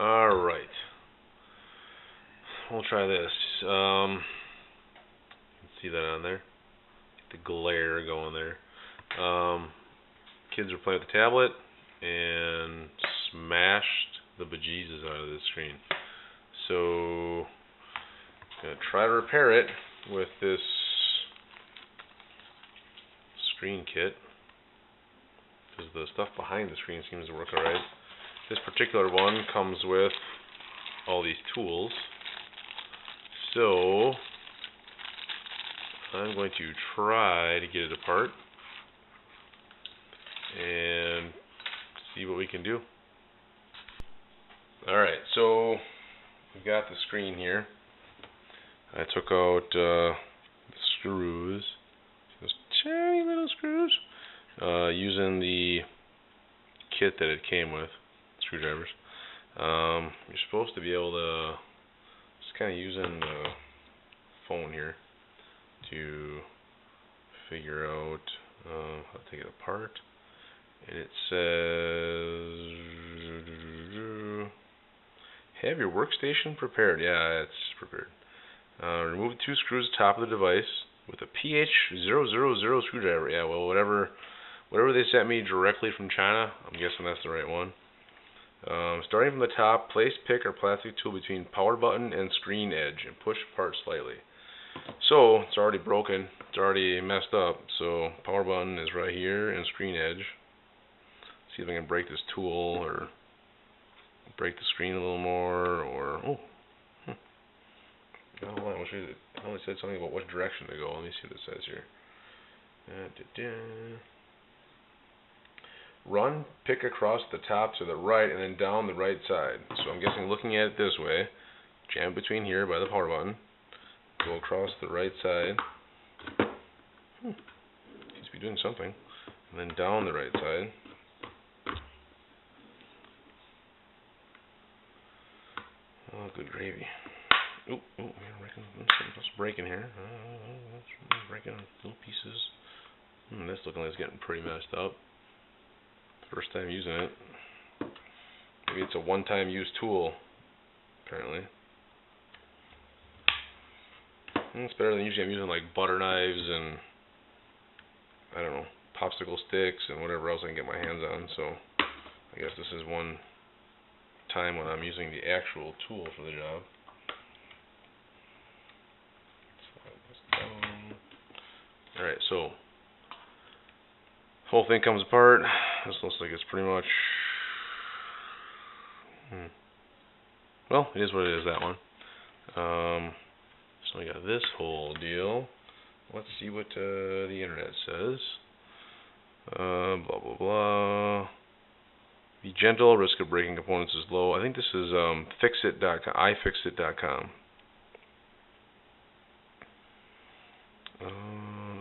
Alright. We'll try this. See that on there? Get the glare going there. Kids were playing with the tablet and smashed the bejesus out of the screen. So, I'm going to try to repair it with this screen kit, because the stuff behind the screen seems to work alright. This particular one comes with all these tools, so I'm going to try to get it apart and see what we can do. Alright, so we've got the screen here. I took out the screws, those tiny little screws, using the kit that it came with, screwdrivers. You're supposed to be able to, just kind of using the phone here to figure out how to take it apart. And it says, have your workstation prepared. Yeah, it's prepared. Remove the two screws at the top of the device with a PH000 screwdriver. Yeah, well, whatever they sent me directly from China, I'm guessing that's the right one. Starting from the top, place pick or plastic tool between power button and screen edge and push apart slightly. So, it's already broken. It's already messed up. So, power button is right here and screen edge. See if I can break this tool or break the screen a little more, or hold on, I'll show you. I only said something about what direction to go. Let me see what it says here. Run pick across the top to the right and then down the right side. So I'm guessing looking at it this way, jam between here by the power button, go across the right side. Seems to be doing something. And then down the right side. Oh, good gravy. Oh, man, that's breaking here. That's breaking little pieces. This looking like it's getting pretty messed up. First time using it. Maybe it's a one-time use tool, apparently. It's better than usually I'm using like butter knives and, I don't know, popsicle sticks and whatever else I can get my hands on. So I guess this is one time when I'm using the actual tool for the job. Alright, so whole thing comes apart. This looks like it's pretty much well, it is what it is, that one. So we got this whole deal. Let's see what the internet says. Blah blah blah. Be gentle, risk of breaking components is low. I think this is fixit.com, ifixit.com.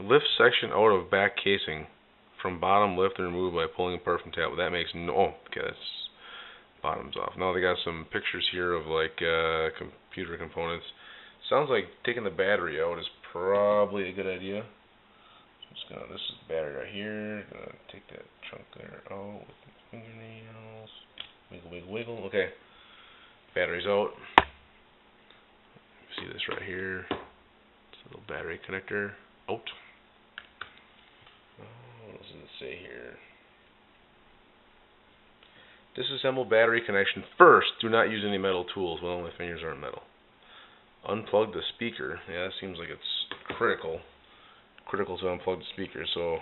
Lift section out of back casing from bottom, lift and remove by pulling apart from tab. That makes no. Oh, okay, that's bottoms off. Now they got some pictures here of like computer components. Sounds like taking the battery out is probably a good idea. This is the battery right here. Gonna take that chunk there out with my fingernails. Wiggle, wiggle, wiggle. Okay. Battery's out. See this right here. It's a little battery connector. Out. What else does it say here? Disassemble battery connection first. Do not use any metal tools. Well, my fingers aren't metal. Unplug the speaker. Yeah, that seems like it's critical. Critical to unplug the speaker so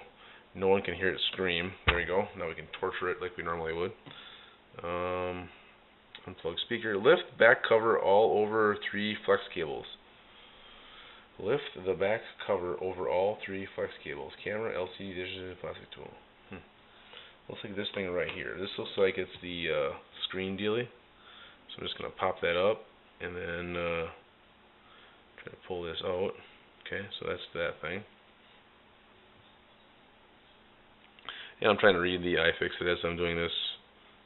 no one can hear it scream. There we go. Now we can torture it like we normally would. Unplug speaker. Lift back cover all over 3 flex cables. Lift the back cover over all 3 flex cables. Camera, LCD, digital, plastic tool. Looks like this thing right here. This looks like it's the screen dealie. So I'm just going to pop that up and then try to pull this out. Okay, so that's that thing. Yeah, I'm trying to read the iFixit as I'm doing this.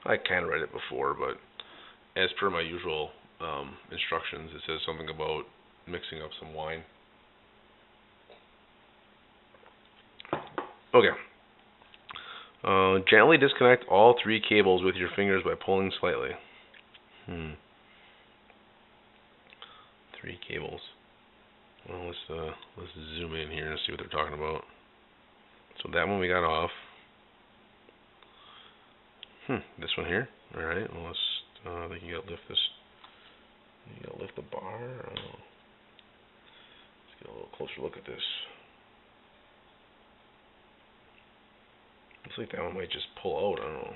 I kind of read it before, but as per my usual instructions, it says something about mixing up some wine. Okay. Gently disconnect all 3 cables with your fingers by pulling slightly. 3 cables. Well, let's zoom in here and see what they're talking about. So that one we got off. This one here. All right. Well, let's. I think you gotta lift this. You gotta lift the bar. Let's get a little closer look at this. Looks like that one might just pull out. I don't know.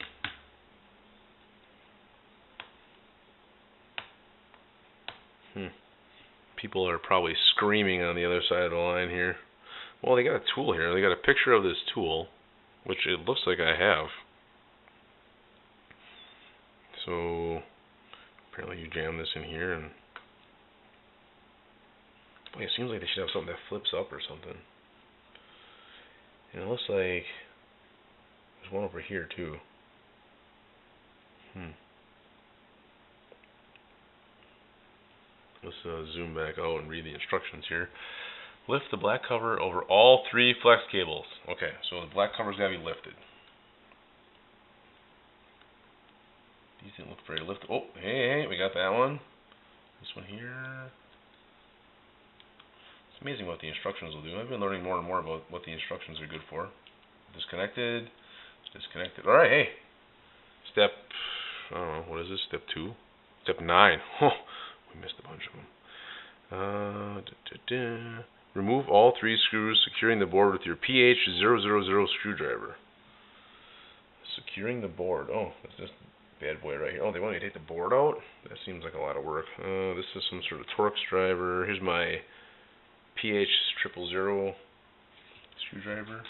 People are probably screaming on the other side of the line here. Well, they got a tool here. They got a picture of this tool, which it looks like I have. So apparently you jam this in here, and boy, it seems like they should have something that flips up or something. And it looks like there's one over here too. Let's zoom back out and read the instructions here. Lift the black cover over all 3 flex cables. Okay, so the black cover's got to be lifted. These didn't look very lifted. Oh, hey, we got that one. This one here. It's amazing what the instructions will do. I've been learning more and more about what the instructions are good for. Disconnected. Disconnected. All right, hey. Step, I don't know, what is this? Step 2? Step 9. Oh, we missed a bunch of them. Remove all 3 screws, securing the board with your PH000 screwdriver. Securing the board. Oh, that's this bad boy right here. Oh, they want me to take the board out? That seems like a lot of work. This is some sort of Torx driver. Here's my PH000 screwdriver.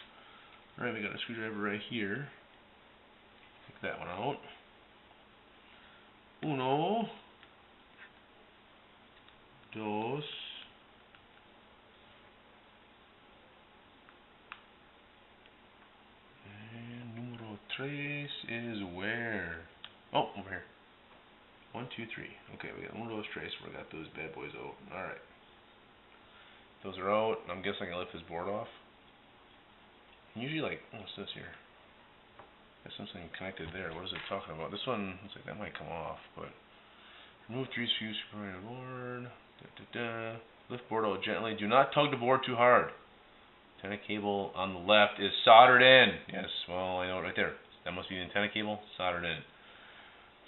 Alright, we got a screwdriver right here. Take that one out. Uno. Dos. And numero tres is where? Oh, over here. 1, 2, 3. Okay, we got one of those trays. We got those bad boys out. Alright. Those are out. I'm guessing I can lift this board off. Usually, like, what's this here? There's something connected there. What is it talking about? This one looks like that might come off, but remove 3 screws from the board. Lift board out gently. Do not tug the board too hard. Antenna cable on the left is soldered in. Yes, well, I know it right there. That must be the antenna cable soldered in.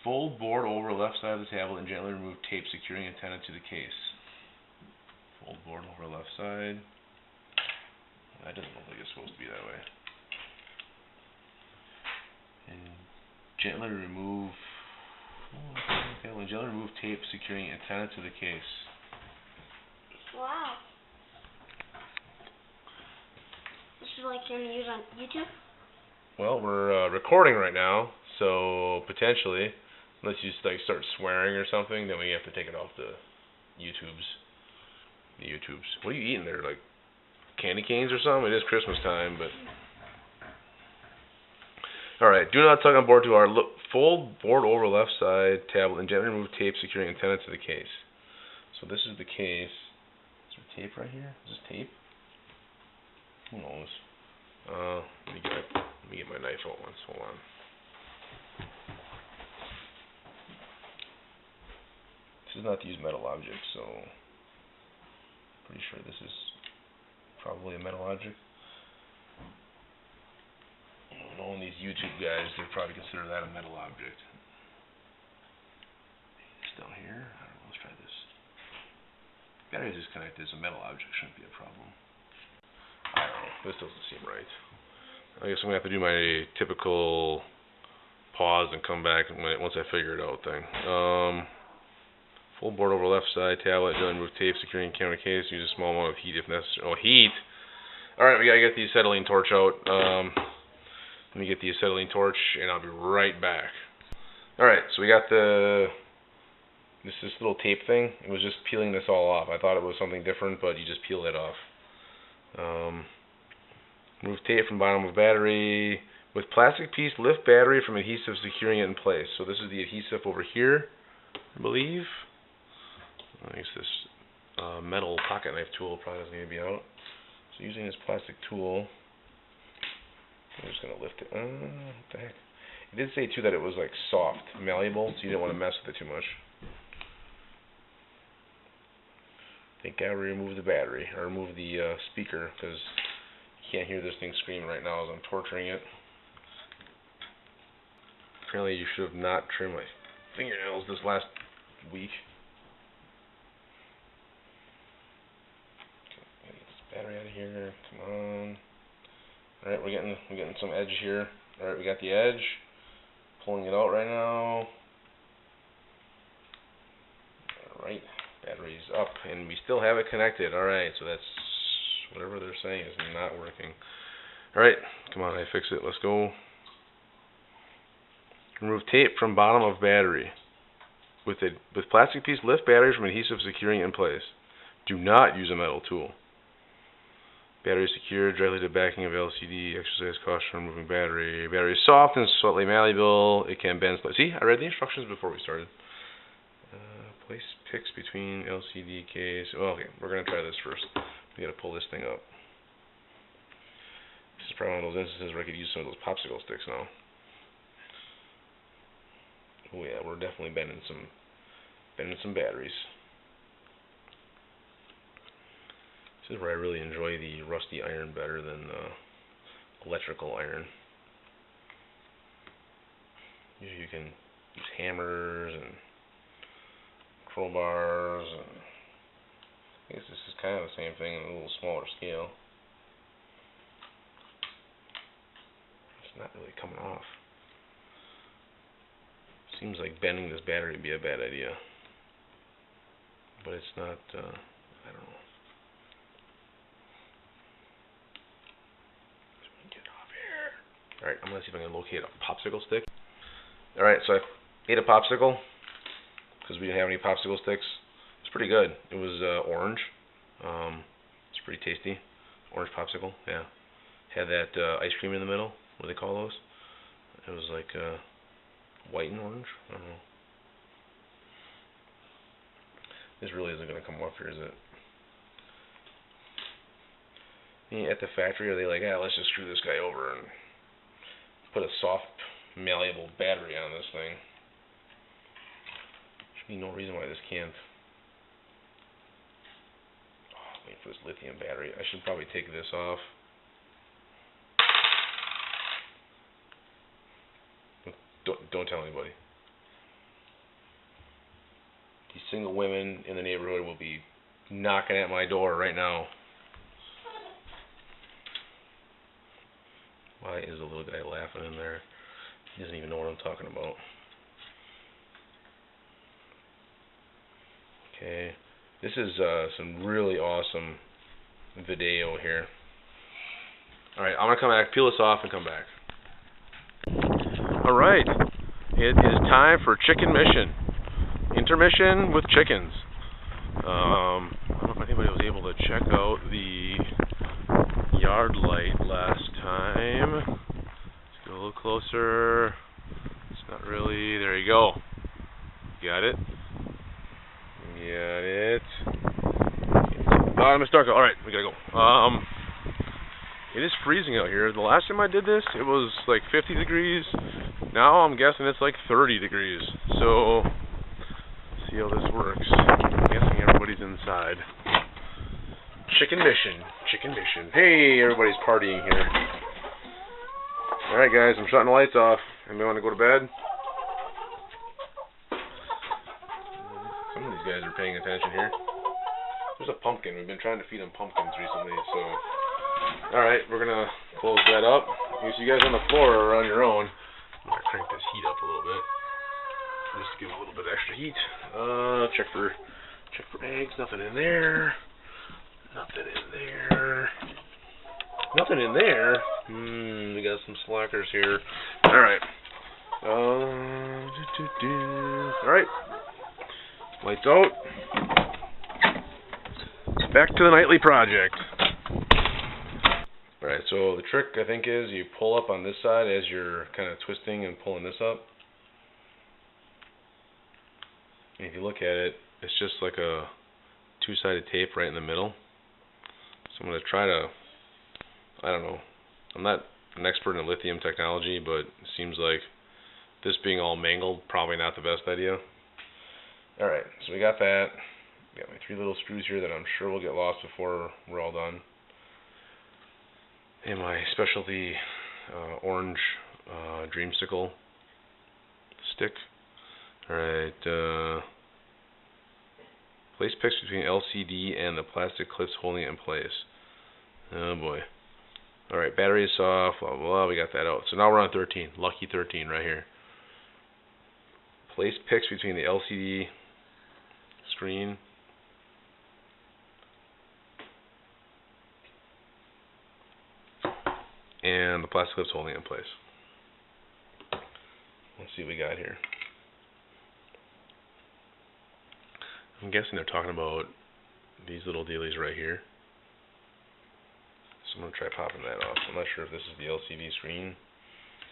Fold board over left side of the tablet and gently remove tape securing antenna to the case. Fold board over left side. That doesn't look like it's supposed to be that way. And gently remove tape securing antenna to the case. Wow. This is like you're going to use on YouTube? Well, we're recording right now, so potentially, unless you like start swearing or something, then we have to take it off the YouTubes. What are you eating there? Like candy canes or something? It is Christmas time, but. Alright, do not tug on board too hard. Fold board over left side tablet and gently remove tape securing antenna to the case. So this is the case. Is there tape right here? Is this tape? Who knows? Let me get my knife out once. Hold on. This is not to use metal objects, so pretty sure this is probably a metal object. Knowing these YouTube guys, they probably consider that a metal object. It's down here. I don't know. Let's try this. Battery disconnected is a metal object. Shouldn't be a problem. I don't know. This doesn't seem right. I guess I'm going to have to do my typical pause and come back once I figure it out thing. Full board over left side, tablet, gently remove tape, securing camera case, use a small amount of heat if necessary. Oh, heat! Alright, we got to get the acetylene torch out. Let me get the acetylene torch and I'll be right back. Alright, so we got this little tape thing. It was just peeling this all off. I thought it was something different, but you just peel it off. Remove tape from bottom of battery. With plastic piece, lift battery from adhesive securing it in place. So this is the adhesive over here, I believe. I guess this metal pocket knife tool probably doesn't need to be out. So using this plastic tool, I'm just going to lift it. What the heck? It did say too that it was like soft, malleable, so you didn't want to mess with it too much. Thank God we removed the battery, or removed the speaker, because you can't hear this thing screaming right now as I'm torturing it. Apparently you should have not trimmed my fingernails this last week. Okay, get this battery out of here. Come on. Alright, we're getting some edge here. Alright, we got the edge. Pulling it out right now. Alright, battery's up, and we still have it connected. Alright, so that's whatever they're saying is not working. Alright, come on, I fix it. Let's go. Remove tape from bottom of battery. With plastic piece, lift battery from adhesive securing in place. Do not use a metal tool. Battery secured directly to backing of LCD. Exercise caution removing battery. Battery is soft and slightly malleable. It can bend. See, I read the instructions before we started. Place picks between LCD case. Well, okay, we're going to try this first. We got to pull this thing up. This is probably one of those instances where I could use some of those popsicle sticks now. Oh yeah, we're definitely bending some batteries. This is where I really enjoy the rusty iron better than the electrical iron. Usually you can use hammers and crowbars, and I guess this is kind of the same thing on a little smaller scale. It's not really coming off. Seems like bending this battery would be a bad idea, but it's not. I don't know. Get off here. All right, I'm gonna see if I can locate a popsicle stick. All right, so I ate a popsicle because we didn't have any popsicle sticks. It's pretty good. It was orange. It's pretty tasty. Orange popsicle. Yeah. Had that ice cream in the middle. What do they call those? It was like white and orange. I don't know. This really isn't going to come off here, is it? At the factory, are they like, let's just screw this guy over and put a soft, malleable battery on this thing? Should be no reason why this can't. Oh, wait for this lithium battery. I should probably take this off. Don't tell anybody. These single women in the neighborhood will be knocking at my door right now. Why is the little guy laughing in there? He doesn't even know what I'm talking about. Okay, this is some really awesome video here. Alright, I'm going to come back, peel this off, and come back. Alright, it is time for chicken mission. Intermission with chickens. I don't know if anybody was able to check out the yard light last time. Let's go a little closer. It's not really. There you go. Got it. Got it. Bottom is dark. Alright, we gotta go. It is freezing out here. The last time I did this, it was like 50 degrees. Now I'm guessing it's like 30 degrees. So, see how this works. I'm guessing everybody's inside. Chicken mission. Chicken mission. Hey, everybody's partying here. Alright guys, I'm shutting the lights off. Anybody want to go to bed? Some of these guys are paying attention here. There's a pumpkin. We've been trying to feed them pumpkins recently, so... Alright, we're going to close that up. You see you guys on the floor or on your own. I'm going to crank this heat up a little bit. Just to give it a little bit extra heat. Check for eggs. Nothing in there. Nothing in there. Nothing in there. We got some slackers here. Alright. Alright. Lights out. Back to the nightly project. Alright, so the trick I think is you pull up on this side as you're kind of twisting and pulling this up. And if you look at it, it's just like a two-sided tape right in the middle. So I'm going to try to, I don't know, I'm not an expert in lithium technology, but it seems like this being all mangled, probably not the best idea. Alright, so we got that. Got my 3 little screws here that I'm sure will get lost before we're all done. And my specialty orange dreamsicle stick. Alright, place picks between LCD and the plastic clips holding it in place. Oh boy. Alright, battery is off, blah, blah, blah, we got that out. So now we're on 13, lucky 13 right here. Place picks between the LCD screen and the plastic clips holding it in place. Let's see what we got here. I'm guessing they're talking about these little dealies right here. So I'm going to try popping that off. I'm not sure if this is the LCD screen.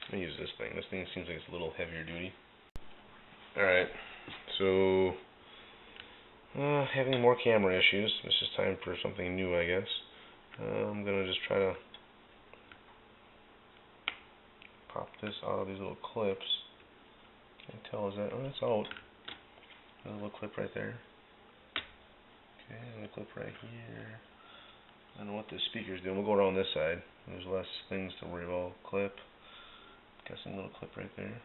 I'm going to use this thing. This thing seems like it's a little heavier duty. Alright, so having more camera issues. It's just time for something new, I guess. I'm going to just try to pop this out of these little clips. Can't tell, is that, oh, it's out. There's a little clip right there. Okay, another clip right here. I don't know what this speaker's doing. We'll go around this side. There's less things to worry about. Clip. Guessing a little clip right there.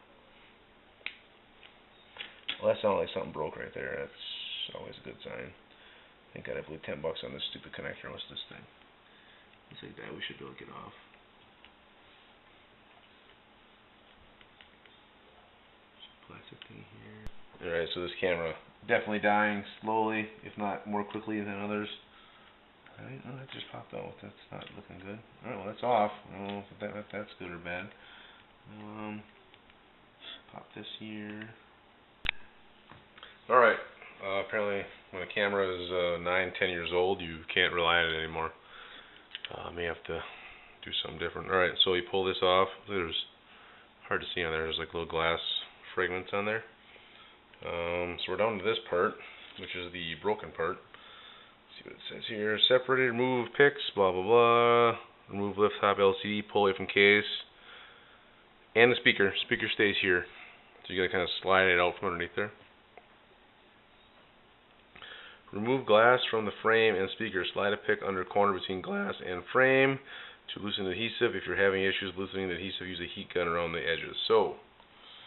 Well, that sounded like something broke right there. That's always a good sign. I think I blew $10 on this stupid connector. What's this thing? Looks like that. We should be able to get off. Plastic thing here. Alright, so this camera definitely dying slowly, if not more quickly than others. Alright, well, that just popped out. That's not looking good. Alright, well, that's off. I don't know if that's good or bad. Pop this here. Alright, apparently when a camera is 9-10 years old, you can't rely on it anymore. May have to do something different. Alright, so you pull this off. There's hard to see on there. There's like little glass fragments on there. So we're down to this part, which is the broken part. Let's see what it says here. Separated, remove picks, blah blah blah. Remove lift top LCD, pull away from case. And the speaker. Speaker stays here. So you gotta kind of slide it out from underneath there. Remove glass from the frame and speaker. Slide a pick under corner between glass and frame to loosen the adhesive. If you're having issues loosening the adhesive, use a heat gun around the edges. So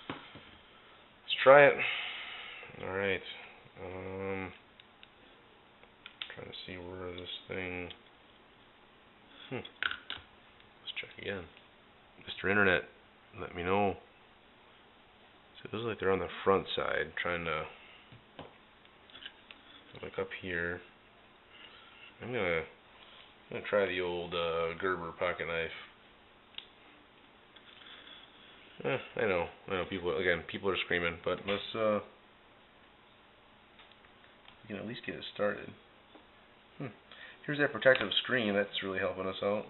let's try it. Alright. Trying to see where this thing. Let's check again. Mr. Internet, let me know. So it looks like they're on the front side, trying to like up here. I'm gonna try the old Gerber pocket knife. I know people are screaming, but let's we can at least get it started. Here's that protective screen. That's really helping us out.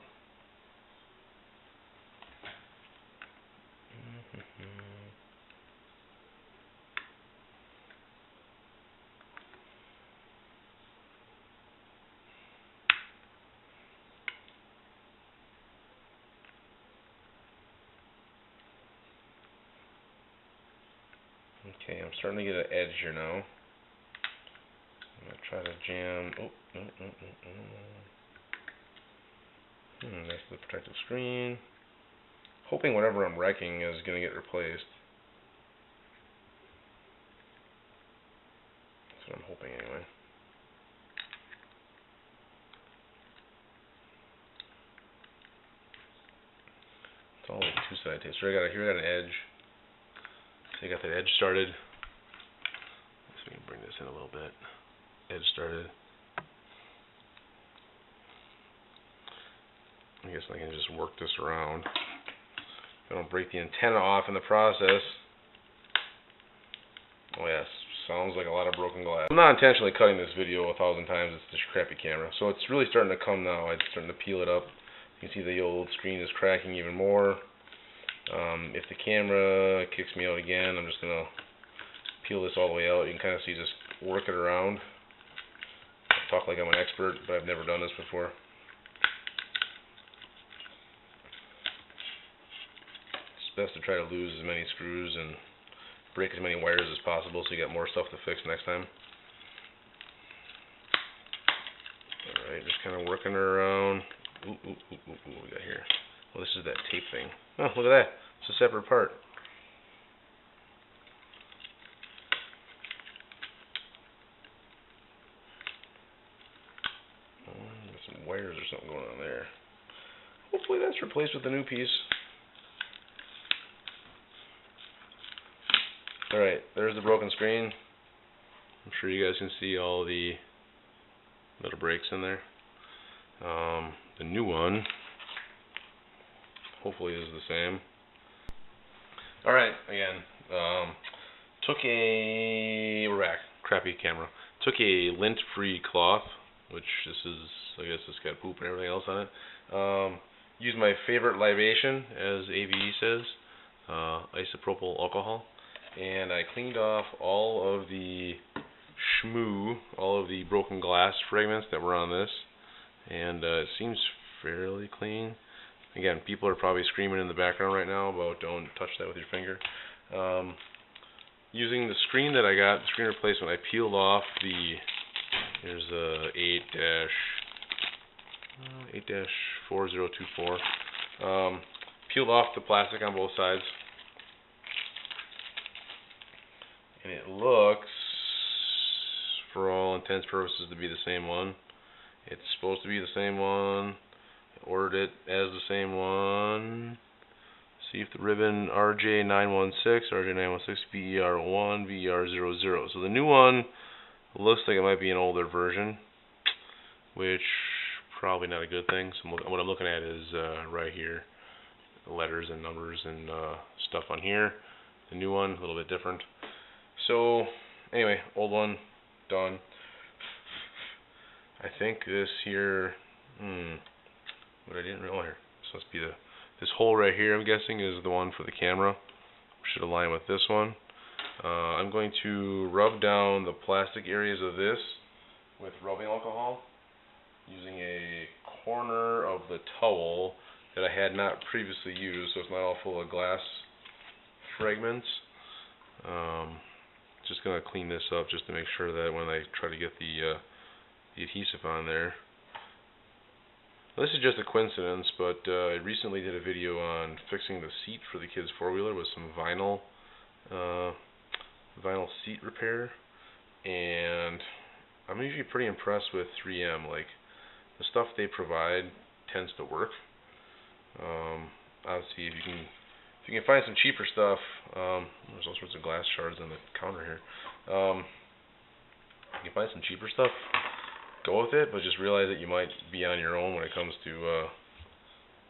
Okay, I'm starting to get an edge here now. I'm going to try to jam. Oh, that's the protective screen. Hoping whatever I'm wrecking is going to get replaced. That's what I'm hoping anyway. It's all like two-sided tape. So here I got an edge. So I got that edge started. Let's see if we can bring this in a little bit. Edge started. I guess I can just work this around. If I don't break the antenna off in the process. Oh yes, sounds like a lot of broken glass. I'm not intentionally cutting this video 1,000 times. It's this crappy camera. So it's really starting to come now. It's starting to peel it up. You can see the old screen is cracking even more. If the camera kicks me out again, I'm just going to peel this all the way out. You can kind of see just work it around. I talk like I'm an expert, but I've never done this before. It's best to try to lose as many screws and break as many wires as possible so you got more stuff to fix next time. Alright, just kind of working around. Ooh, what we got here? Well, this is that tape thing. Oh, look at that. It's a separate part. There's some wires or something going on there. Hopefully that's replaced with a new piece. Alright, there's the broken screen. I'm sure you guys can see all the little breaks in there. The new one hopefully is the same. Alright, again, we're back, crappy camera. Took a lint-free cloth, which I guess it's got poop and everything else on it. Used my favorite libation, as AVE says, isopropyl alcohol, and I cleaned off all of the all of the broken glass fragments that were on this, and it seems fairly clean. Again, people are probably screaming in the background right now about don't touch that with your finger. Using the screen that I got, the screen replacement, I peeled off here's a 8-4024. Peeled off the plastic on both sides, and it looks, for all intents and purposes, to be the same one. It's supposed to be the same one. I ordered it as the same one. See if the ribbon RJ916, RJ916, BER1, BER00. So the new one looks like it might be an older version, which probably not a good thing. So what I'm looking at is right here, the letters and numbers and stuff on here. The new one, a little bit different. So anyway, old one, done. I think this here, what I didn't realize here, this must be this hole right here, I'm guessing, is the one for the camera. Should align with this one. I'm going to rub down the plastic areas of this with rubbing alcohol using a corner of the towel that I had not previously used, so it's not all full of glass fragments. Just going to clean this up just to make sure that when I try to get the adhesive on there. This is just a coincidence, but I recently did a video on fixing the seat for the kids' four-wheeler with some vinyl seat repair, and I'm usually pretty impressed with 3M. Like, the stuff they provide tends to work. Obviously, if you can find some cheaper stuff, there's all sorts of glass shards on the counter here. If you can find some cheaper stuff, go with it, but just realize that you might be on your own when it comes to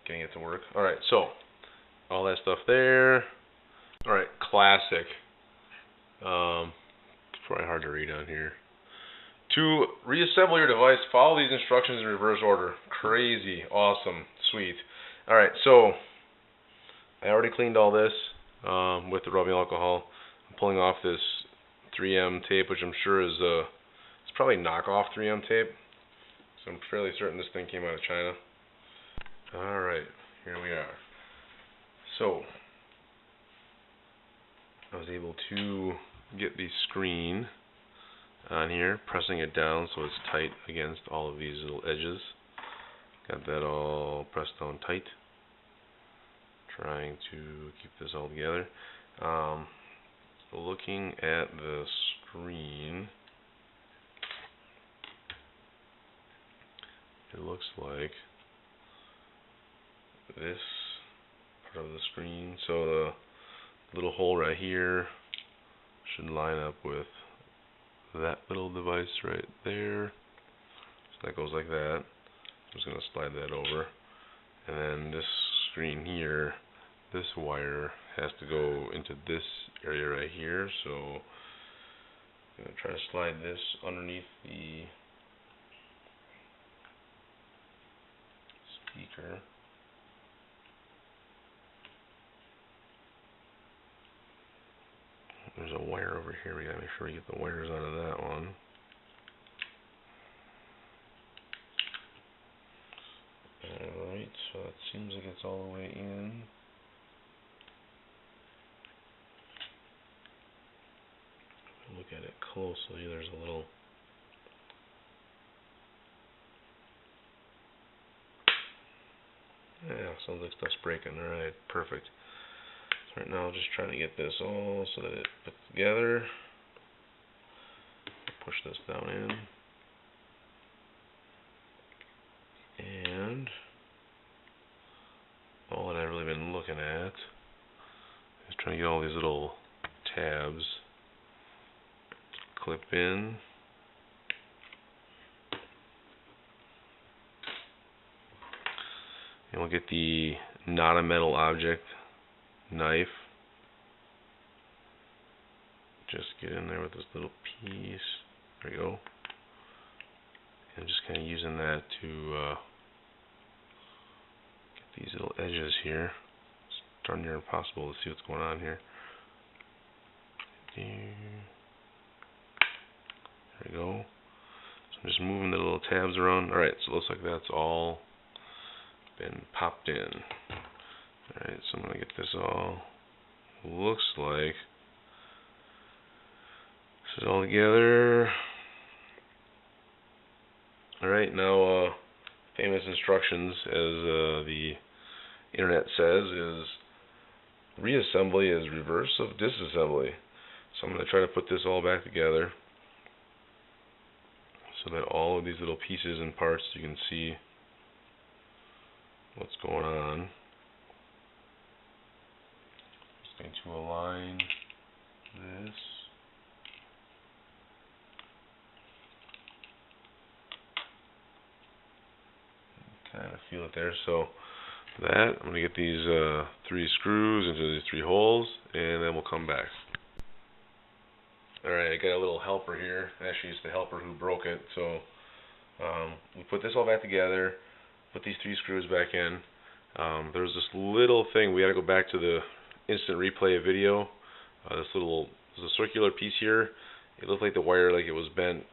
getting it to work. Alright, so all that stuff there. Alright, classic. It's probably hard to read on here. To reassemble your device, follow these instructions in reverse order. Crazy, awesome, sweet. Alright, so I already cleaned all this with the rubbing alcohol. I'm pulling off this 3M tape, which I'm sure is it's probably knockoff 3M tape. So I'm fairly certain this thing came out of China. Alright, here we are. So I was able to get the screen on here, pressing it down so it's tight against all of these little edges. Got that all pressed down tight. Trying to keep this all together. Looking at the screen, it looks like this part of the screen, so the little hole right here should line up with that little device right there. So that goes like that. I'm just going to slide that over, and then this screen here, this wire has to go into this area right here, so I'm going to try to slide this underneath the speaker. There's a wire over here, we gotta make sure we get the wires out of that one. Alright, so it seems like it's all the way in. Look at it closely, there's a little sounds like stuff's breaking. Alright, perfect. So right now I'm just trying to get this all so that it fits together. Push this down in. And all that I've really been looking at is trying to get all these little tabs clip in. And we'll get the not a metal object knife. Just get in there with this little piece. There we go. And just kind of using that to get these little edges here. It's darn near impossible to see what's going on here. There we go. So I'm just moving the little tabs around. Alright, so it looks like that's all been popped in. Alright, so I'm going to get this all, looks like this is all together. Alright, now famous instructions, as the internet says, is reassembly is reverse of disassembly. So I'm going to try to put this all back together so that all of these little pieces and parts, you can see what's going on. Just going to align this. Kind of feel it there. So that, I'm going to get these 3 screws into these 3 holes, and then we'll come back. Alright, I got a little helper here. Actually, it's the helper who broke it. So we put this all back together, put these 3 screws back in. There's this little thing, we got to go back to the instant replay video. There's a circular piece here. It looked like the wire, like it was bent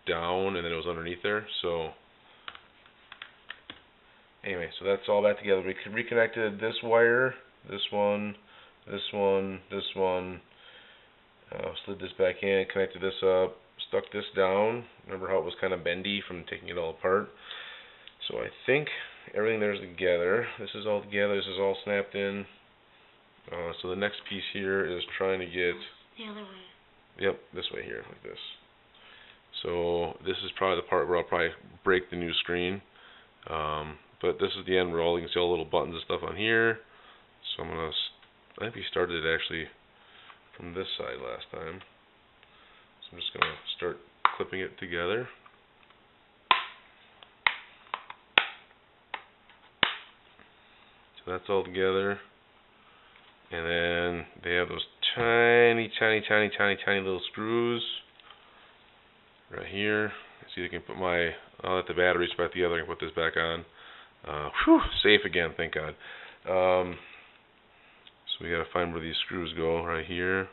down and then it was underneath there. So anyway, so that's all back together. We reconnected this wire, this one, this one, this one. Slid this back in, connected this up, stuck this down. Remember how it was kind of bendy from taking it all apart? So I think everything there's together. This is all together. This is all snapped in. So the next piece here is trying to get the other way. Yep, this way here, like this. So this is probably the part where I'll probably break the new screen. But this is the end where you can see all the little buttons and stuff on here. So I'm gonna. I think we started it actually from this side last time. So I'm just gonna start clipping it together. So that's all together. And then they have those tiny little screws right here. See, I can put my, I'll let the batteries back together. I can put this back on. Whew, safe again, thank God. So we gotta find where these screws go, right here.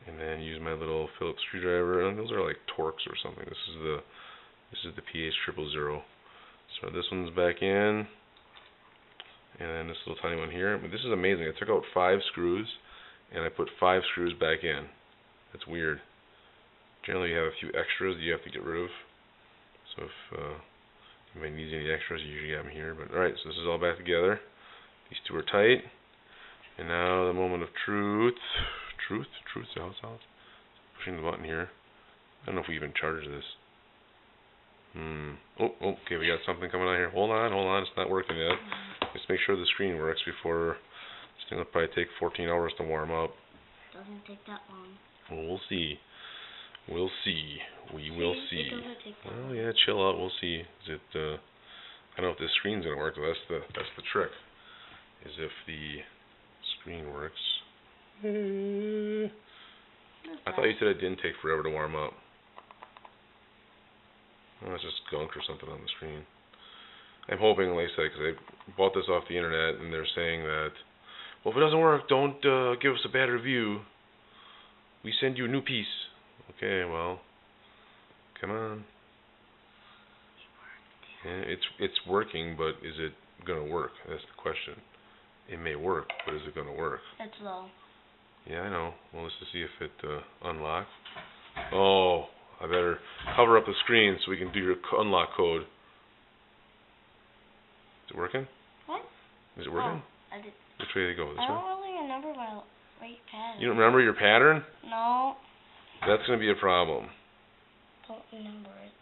And then use my little Phillips screwdriver. And those are like Torx or something. This is the PH000. So this one's back in. And then this little tiny one here. But this is amazing. I took out 5 screws and I put 5 screws back in. That's weird. Generally you have a few extras that you have to get rid of. So if you might need any extras, you usually have them here. But alright, so this is all back together. These 2 are tight. And now the moment of truth. Truth, sounds. Pushing the button here. I don't know if we even charge this. Oh, okay, we got something coming on here. Hold on, it's not working yet. Let's make sure the screen works before this thing will probably take 14 hours to warm up. Doesn't take that long. Well, we'll see. We will see. It doesn't take that long. Oh yeah, chill out. We'll see. Is it? I don't know if this screen's gonna work. But that's the trick. Is if the screen works. I thought you said it didn't take forever to warm up. Oh, it's just gunk or something on the screen. I'm hoping, like I said, because I bought this off the internet, and they're saying that, well, if it doesn't work, don't give us a bad review. We send you a new piece. Okay, well, come on. Yeah, it's working, but is it gonna work? That's the question. It may work, but is it gonna work? It's low. Yeah, I know. Well, let's just see if it unlocks. Oh, I better cover up the screen so we can do your unlock code. Is it working? What? Is it working? Oh, I did. Which way did it go? This I way? don't really remember my right pattern. You don't remember your pattern? No, That's going to be a problem. don't remember it.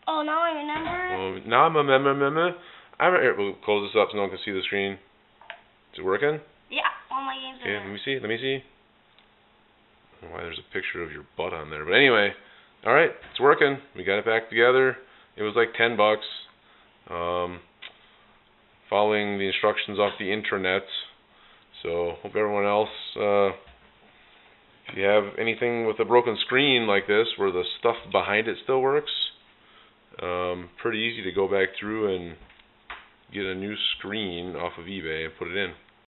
Oh, now I remember it. Well, now I'm a meh. Here, we'll close this up so no one can see the screen. Is it working? Yeah, all my games Okay, are let me see. Let me see. I don't know why there's a picture of your butt on there, but anyway, all right, it's working. We got it back together. It was like $10. Following the instructions off the internet. So hope everyone else, if you have anything with a broken screen like this, where the stuff behind it still works, pretty easy to go back through and get a new screen off of eBay and put it in.